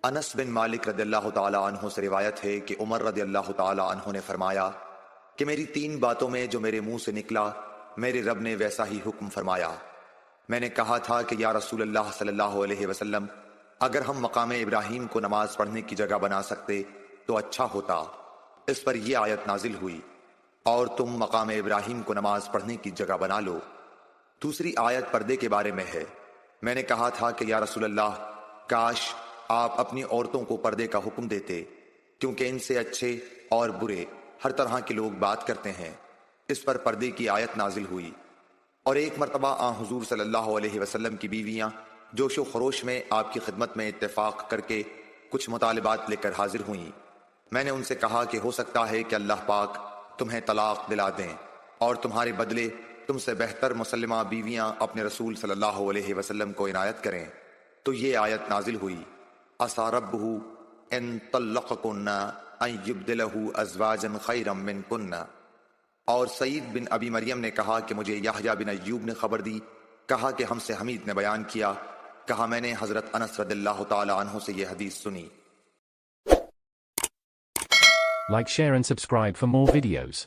انس بن مالک رضی اللہ تعالی عنہ سے روایت ہے کہ عمر رضی اللہ تعالی عنہ نے فرمایا کہ میری 3 باتوں میں جو میرے منہ سے نکلا میرے رب نے ویسا ہی حکم فرمایا۔ میں نے کہا تھا کہ یا رسول اللہ صلی اللہ علیہ وسلم، اگر ہم مقام ابراہیم کو نماز پڑھنے کی جگہ بنا سکتے تو اچھا ہوتا۔ اس پر یہ آیت نازل ہوئی، اور تم مقام ابراہیم کو نماز پڑھنے کی جگہ بنا لو۔ دوسری آیت پردے کے بارے میں ہے۔ میں نے کہا تھا کہ یا رسول اللہ، کاش آپ اپنی عورتوں کو پردے کا حکم دیتے، کیونکہ ان سے اچھے اور برے ہر طرح کے لوگ بات کرتے ہیں۔ اس پر پردے کی آیت نازل ہوئی۔ اور ایک مرتبہ آن حضور صلی اللہ علیہ وسلم کی بیویاں جوش و خروش میں آپ کی خدمت میں اتفاق کر کے کچھ مطالبات لے کر حاضر ہوئیں۔ میں نے ان سے کہا کہ ہو سکتا ہے کہ اللہ پاک تمہیں طلاق دلا دیں اور تمہارے بدلے تم سے بہتر مسلمہ بیویاں اپنے رسول صلی اللہ علیہ وسلم کو عنایت کریں۔ تو یہ آیت نازل ہوئی، عَسَىٰ رَبُّهُ إِن طَلَّقَكُنَّ أَن يُبْدِلَهُ أَزْوَاجًا خَيْرًا مِّنكُنَّ۔ اور سعید بن ابی مریم نے کہا کہ مجھے یحییٰ بن ایوب نے خبر دی، کہا کہ ہم سے حمید نے بیان کیا، کہا میں نے حضرت انس رضی اللہ تعالی عنہ سے یہ حدیث سنی۔ Like, share and subscribe for more videos.